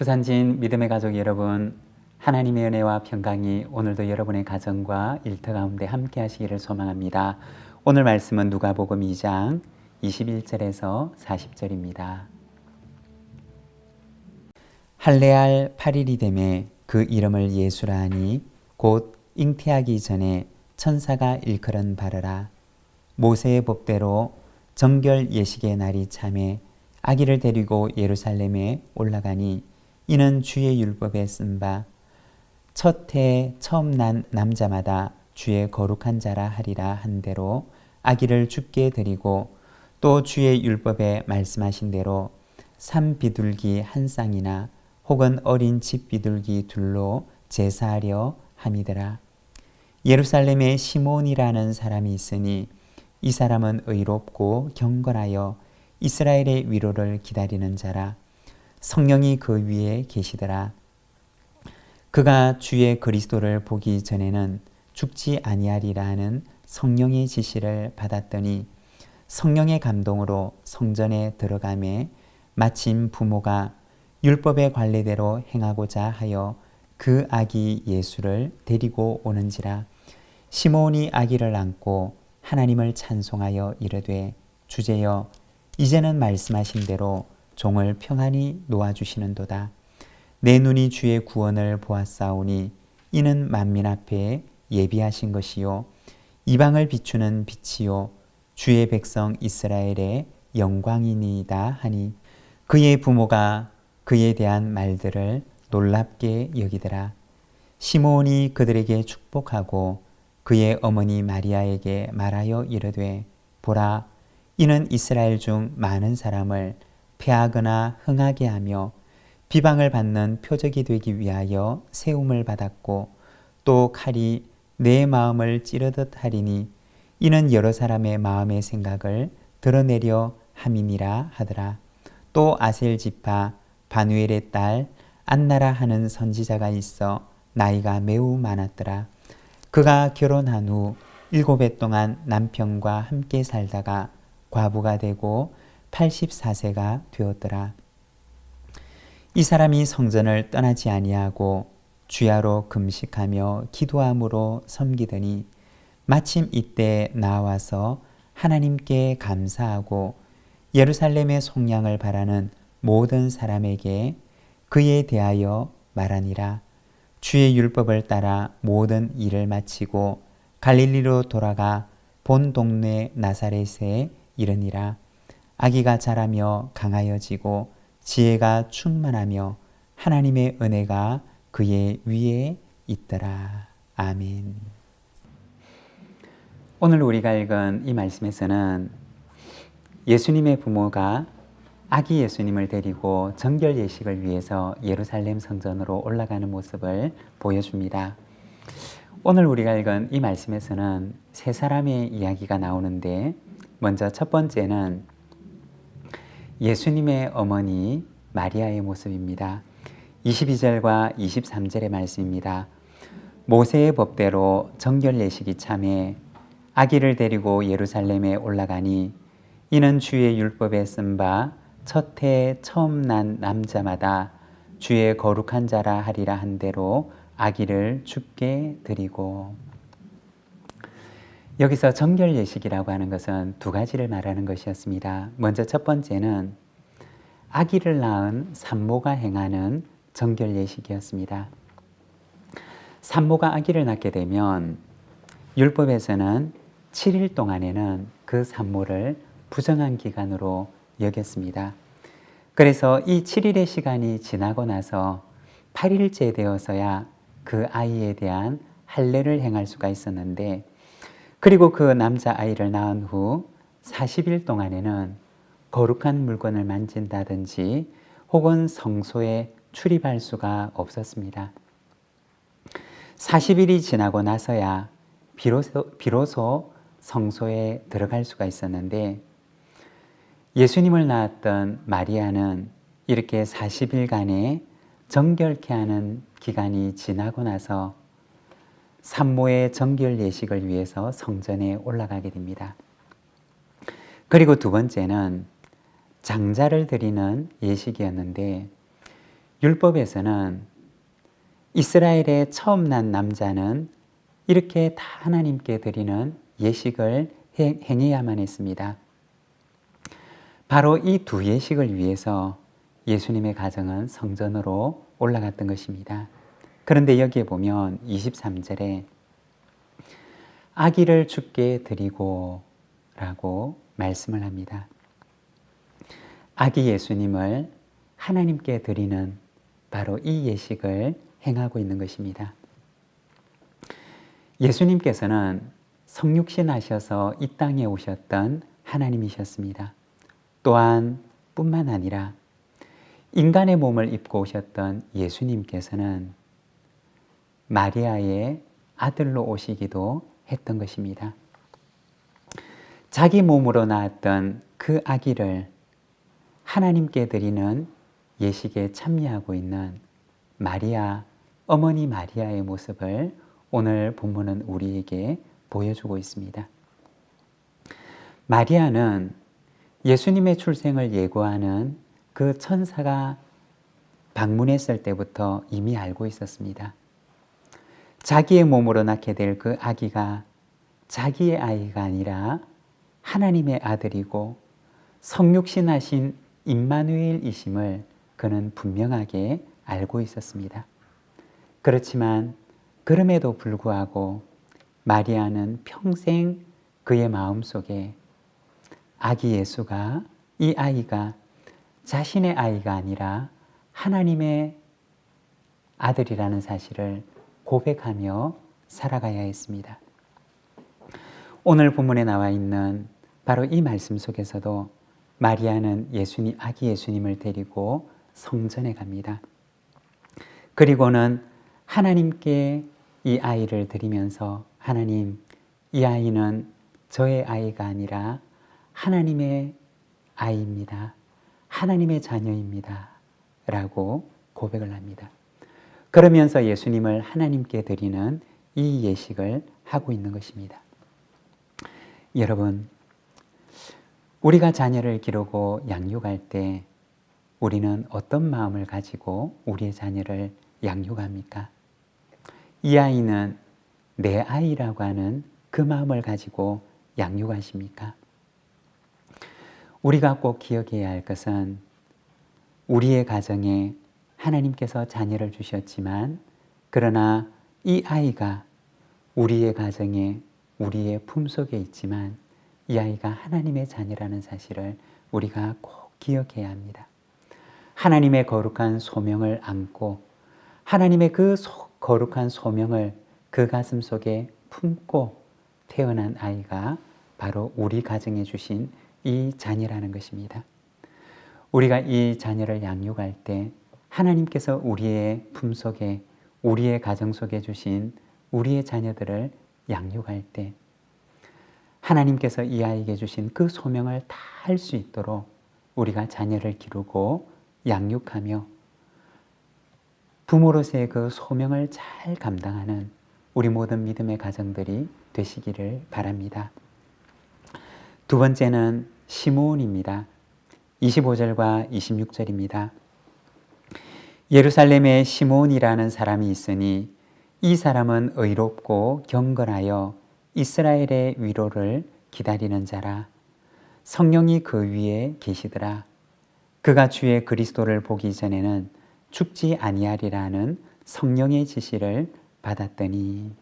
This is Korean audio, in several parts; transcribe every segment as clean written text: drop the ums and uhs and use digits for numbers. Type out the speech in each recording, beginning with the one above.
부산진 믿음의 가족 여러분, 하나님의 은혜와 평강이 오늘도 여러분의 가정과 일터 가운데 함께 하시기를 소망합니다. 오늘 말씀은 누가복음 2장 21절에서 40절입니다. 할례할 8일이 되매 그 이름을 예수라 하니 곧 잉태하기 전에 천사가 일컬은 바르라. 모세의 법대로 정결 예식의 날이 참에 아기를 데리고 예루살렘에 올라가니 이는 주의 율법에 쓴 바 첫 해에 처음 난 남자마다 주의 거룩한 자라 하리라 한 대로 아기를 죽게 드리고 또 주의 율법에 말씀하신 대로 산 비둘기 한 쌍이나 혹은 어린 집 비둘기 둘로 제사하려 함이더라. 예루살렘에 시몬이라는 사람이 있으니 이 사람은 의롭고 경건하여 이스라엘의 위로를 기다리는 자라. 성령이 그 위에 계시더라. 그가 주의 그리스도를 보기 전에는 죽지 아니하리라 하는 성령의 지시를 받았더니 성령의 감동으로 성전에 들어가매 마침 부모가 율법의 관례대로 행하고자 하여 그 아기 예수를 데리고 오는지라. 시몬이 아기를 안고 하나님을 찬송하여 이르되 주제여 이제는 말씀하신 대로 종을 평안히 놓아주시는도다. 내 눈이 주의 구원을 보았사오니 이는 만민 앞에 예비하신 것이요 이방을 비추는 빛이요 주의 백성 이스라엘의 영광이니이다 하니 그의 부모가 그에 대한 말들을 놀랍게 여기더라. 시몬이 그들에게 축복하고 그의 어머니 마리아에게 말하여 이르되 보라 이는 이스라엘 중 많은 사람을 패하거나 흥하게 하며 비방을 받는 표적이 되기 위하여 세움을 받았고 또 칼이 내 마음을 찌르듯 하리니 이는 여러 사람의 마음의 생각을 드러내려 함이니라 하더라. 또 아셀 지파 바누엘의 딸 안나라 하는 선지자가 있어 나이가 매우 많았더라. 그가 결혼한 후 7해 동안 남편과 함께 살다가 과부가 되고 84세가 되었더라. 이 사람이 성전을 떠나지 아니하고 주야로 금식하며 기도함으로 섬기더니 마침 이때 나와서 하나님께 감사하고 예루살렘의 속량을 바라는 모든 사람에게 그에 대하여 말하니라. 주의 율법을 따라 모든 일을 마치고 갈릴리로 돌아가 본 동네 나사렛에 이르니라. 아기가 자라며 강하여지고 지혜가 충만하며 하나님의 은혜가 그의 위에 있더라. 아멘. 오늘 우리가 읽은 이 말씀에서는 예수님의 부모가 아기 예수님을 데리고 정결 예식을 위해서 예루살렘 성전으로 올라가는 모습을 보여줍니다. 오늘 우리가 읽은 이 말씀에서는 세 사람의 이야기가 나오는데 먼저 첫 번째는 예수님의 어머니 마리아의 모습입니다. 22절과 23절의 말씀입니다. 모세의 법대로 정결 예식이 참에 아기를 데리고 예루살렘에 올라가니 이는 주의 율법에 쓴 바 첫 해에 처음 난 남자마다 주의 거룩한 자라 하리라 한 대로 아기를 죽게 드리고. 여기서 정결 예식이라고 하는 것은 두 가지를 말하는 것이었습니다. 먼저 첫 번째는 아기를 낳은 산모가 행하는 정결 예식이었습니다. 산모가 아기를 낳게 되면 율법에서는 7일 동안에는 그 산모를 부정한 기간으로 여겼습니다. 그래서 이 7일의 시간이 지나고 나서 8일째 되어서야 그 아이에 대한 할례를 행할 수가 있었는데, 그리고 그 남자아이를 낳은 후 40일 동안에는 거룩한 물건을 만진다든지 혹은 성소에 출입할 수가 없었습니다. 40일이 지나고 나서야 비로소 성소에 들어갈 수가 있었는데, 예수님을 낳았던 마리아는 이렇게 40일간의 정결케 하는 기간이 지나고 나서 산모의 정결 예식을 위해서 성전에 올라가게 됩니다. 그리고 두 번째는 장자를 드리는 예식이었는데 율법에서는 이스라엘의 처음 난 남자는 이렇게 다 하나님께 드리는 예식을 행해야만 했습니다. 바로 이 두 예식을 위해서 예수님의 가정은 성전으로 올라갔던 것입니다. 그런데 여기에 보면 23절에 아기를 주께 드리고 라고 말씀을 합니다. 아기 예수님을 하나님께 드리는 바로 이 예식을 행하고 있는 것입니다. 예수님께서는 성육신 하셔서 이 땅에 오셨던 하나님이셨습니다. 또한 뿐만 아니라 인간의 몸을 입고 오셨던 예수님께서는 마리아의 아들로 오시기도 했던 것입니다. 자기 몸으로 낳았던 그 아기를 하나님께 드리는 예식에 참여하고 있는 마리아, 어머니 마리아의 모습을 오늘 본문은 우리에게 보여주고 있습니다. 마리아는 예수님의 출생을 예고하는 그 천사가 방문했을 때부터 이미 알고 있었습니다. 자기의 몸으로 낳게 될 그 아기가 자기의 아이가 아니라 하나님의 아들이고 성육신하신 임마누엘이심을 그는 분명하게 알고 있었습니다. 그렇지만 그럼에도 불구하고 마리아는 평생 그의 마음속에 아기 예수가, 이 아이가 자신의 아이가 아니라 하나님의 아들이라는 사실을 고백하며 살아가야 했습니다. 오늘 본문에 나와 있는 바로 이 말씀 속에서도 마리아는 아기 예수님을 데리고 성전에 갑니다. 그리고는 하나님께 이 아이를 드리면서 하나님, 이 아이는 저의 아이가 아니라 하나님의 아이입니다. 하나님의 자녀입니다. 라고 고백을 합니다. 그러면서 예수님을 하나님께 드리는 이 예식을 하고 있는 것입니다. 여러분, 우리가 자녀를 기르고 양육할 때 우리는 어떤 마음을 가지고 우리의 자녀를 양육합니까? 이 아이는 내 아이라고 하는 그 마음을 가지고 양육하십니까? 우리가 꼭 기억해야 할 것은 우리의 가정에 하나님께서 자녀를 주셨지만 그러나 이 아이가 우리의 가정에 우리의 품속에 있지만 이 아이가 하나님의 자녀라는 사실을 우리가 꼭 기억해야 합니다. 하나님의 거룩한 소명을 안고 하나님의 그 거룩한 소명을 그 가슴 속에 품고 태어난 아이가 바로 우리 가정에 주신 이 자녀라는 것입니다. 우리가 이 자녀를 양육할 때 하나님께서 우리의 품속에 우리의 가정 속에 주신 우리의 자녀들을 양육할 때 하나님께서 이 아이에게 주신 그 소명을 다 할 수 있도록 우리가 자녀를 기르고 양육하며 부모로서의 그 소명을 잘 감당하는 우리 모든 믿음의 가정들이 되시기를 바랍니다. 두 번째는 시므온입니다. 25절과 26절입니다. 예루살렘에 시므온이라는 사람이 있으니 이 사람은 의롭고 경건하여 이스라엘의 위로를 기다리는 자라. 성령이 그 위에 계시더라. 그가 주의 그리스도를 보기 전에는 죽지 아니하리라는 성령의 지시를 받았더니.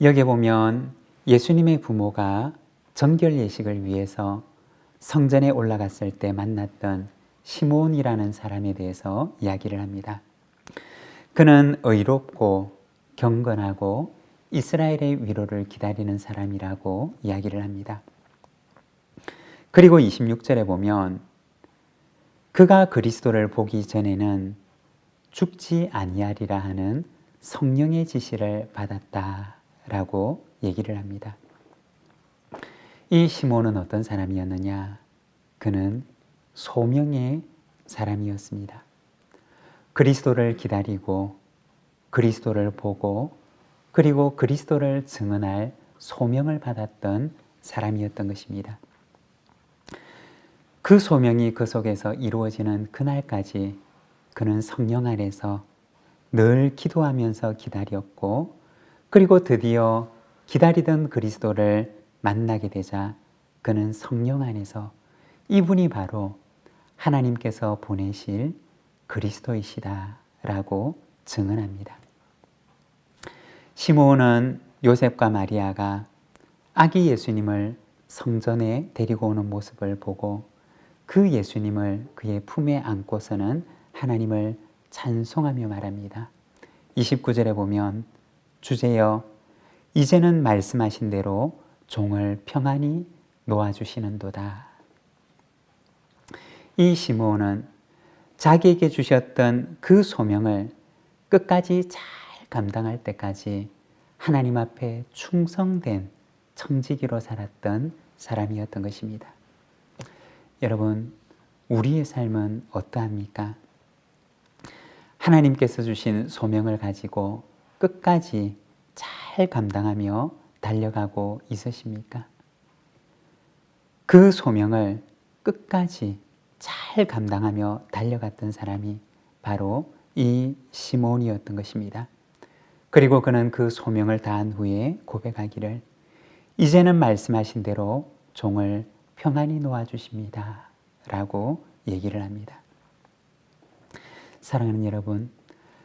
여기 보면 예수님의 부모가 정결 예식을 위해서 성전에 올라갔을 때 만났던 시므온이라는 사람에 대해서 이야기를 합니다. 그는 의롭고 경건하고 이스라엘의 위로를 기다리는 사람이라고 이야기를 합니다. 그리고 26절에 보면 그가 그리스도를 보기 전에는 죽지 아니하리라 하는 성령의 지시를 받았다라고 얘기를 합니다. 이 시몬은 어떤 사람이었느냐? 그는 소명의 사람이었습니다. 그리스도를 기다리고 그리스도를 보고 그리고 그리스도를 증언할 소명을 받았던 사람이었던 것입니다. 그 소명이 그 속에서 이루어지는 그날까지 그는 성령 안에서 늘 기도하면서 기다렸고, 그리고 드디어 기다리던 그리스도를 만나게 되자 그는 성령 안에서 이분이 바로 하나님께서 보내실 그리스도이시다라고 증언합니다. 시므온은 요셉과 마리아가 아기 예수님을 성전에 데리고 오는 모습을 보고 그 예수님을 그의 품에 안고서는 하나님을 찬송하며 말합니다. 29절에 보면 주제여 이제는 말씀하신 대로 종을 평안히 놓아주시는도다. 이 시므온은 자기에게 주셨던 그 소명을 끝까지 잘 감당할 때까지 하나님 앞에 충성된 청지기로 살았던 사람이었던 것입니다. 여러분, 우리의 삶은 어떠합니까? 하나님께서 주신 소명을 가지고 끝까지 잘 감당하며 달려가고 있으십니까? 그 소명을 끝까지 잘 감당하며 달려갔던 사람이 바로 이 시몬이었던 것입니다. 그리고 그는 그 소명을 다한 후에 고백하기를 이제는 말씀하신 대로 종을 평안히 놓아주십니다 라고 얘기를 합니다. 사랑하는 여러분,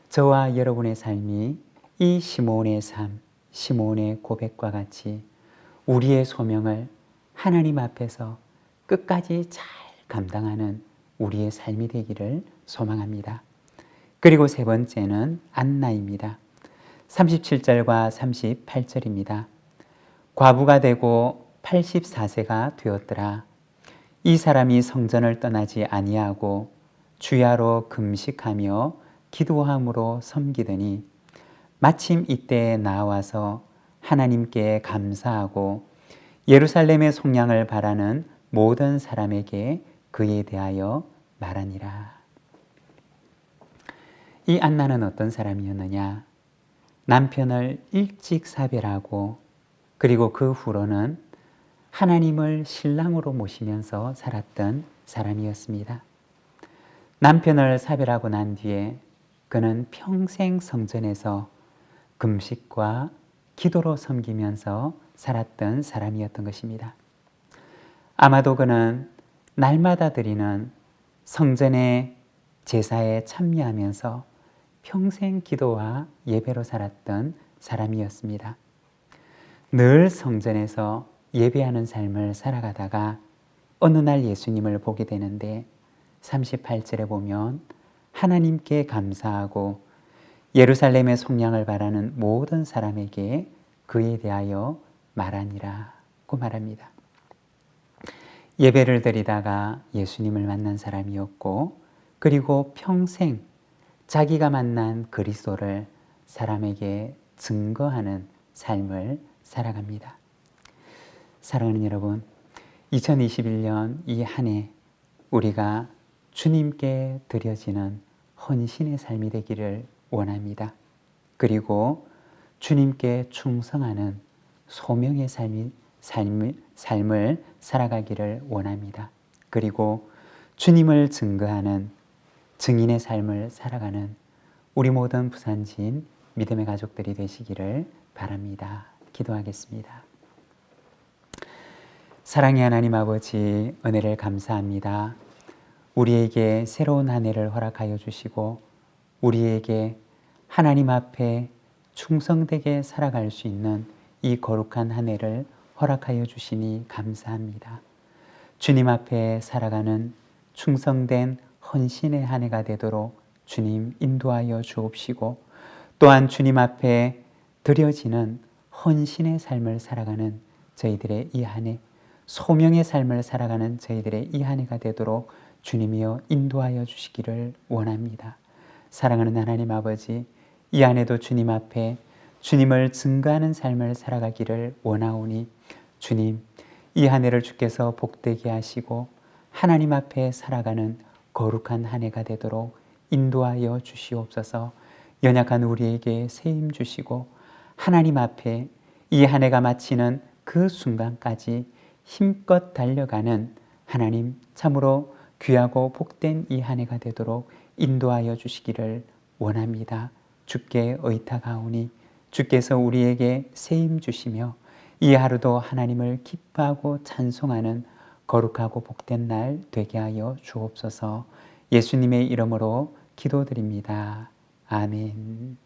저와 여러분의 삶이 이 시몬의 삶, 시몬의 고백과 같이 우리의 소명을 하나님 앞에서 끝까지 잘 감당하는 우리의 삶이 되기를 소망합니다. 그리고 세 번째는 안나입니다. 37절과 38절입니다. 과부가 되고 84세가 되었더라. 이 사람이 성전을 떠나지 아니하고 주야로 금식하며 기도함으로 섬기더니 마침 이때에 나와서 하나님께 감사하고 예루살렘의 속량을 바라는 모든 사람에게 그에 대하여 말하니라. 이 안나는 어떤 사람이었느냐? 남편을 일찍 사별하고 그리고 그 후로는 하나님을 신랑으로 모시면서 살았던 사람이었습니다. 남편을 사별하고 난 뒤에 그는 평생 성전에서 금식과 기도로 섬기면서 살았던 사람이었던 것입니다. 아마도 그는 날마다 드리는 성전의 제사에 참여하면서 평생 기도와 예배로 살았던 사람이었습니다. 늘 성전에서 예배하는 삶을 살아가다가 어느 날 예수님을 보게 되는데 38절에 보면 하나님께 감사하고 예루살렘의 속량을 바라는 모든 사람에게 그에 대하여 말하니라고 말합니다. 예배를 드리다가 예수님을 만난 사람이었고 그리고 평생 자기가 만난 그리스도를 사람에게 증거하는 삶을 살아갑니다. 사랑하는 여러분, 2021년 이 한 해 우리가 주님께 드려지는 헌신의 삶이 되기를 원합니다. 그리고 주님께 충성하는 소명의 삶을 살아가기를 원합니다. 그리고 주님을 증거하는 증인의 삶을 살아가는 우리 모든 부산지인 믿음의 가족들이 되시기를 바랍니다. 기도하겠습니다. 사랑의 하나님 아버지, 은혜를 감사합니다. 우리에게 새로운 한 해를 허락하여 주시고 우리에게 하나님 앞에 충성되게 살아갈 수 있는 이 거룩한 한 해를 허락하여 주시니 감사합니다. 주님 앞에 살아가는 충성된 헌신의 한 해가 되도록 주님 인도하여 주옵시고 또한 주님 앞에 드려지는 헌신의 삶을 살아가는 저희들의 이 한 해, 소명의 삶을 살아가는 저희들의 이 한 해가 되도록 주님이여 인도하여 주시기를 원합니다. 사랑하는 하나님 아버지, 이 한 해도 주님 앞에 주님을 증거하는 삶을 살아가기를 원하오니 주님, 이 한 해를 주께서 복되게 하시고 하나님 앞에 살아가는 거룩한 한 해가 되도록 인도하여 주시옵소서. 연약한 우리에게 새 힘 주시고 하나님 앞에 이 한 해가 마치는 그 순간까지 힘껏 달려가는 하나님 참으로 귀하고 복된 이 한 해가 되도록 인도하여 주시기를 원합니다. 주께 의탁하오니 주께서 우리에게 세임 주시며 이 하루도 하나님을 기뻐하고 찬송하는 거룩하고 복된 날 되게 하여 주옵소서. 예수님의 이름으로 기도드립니다. 아멘.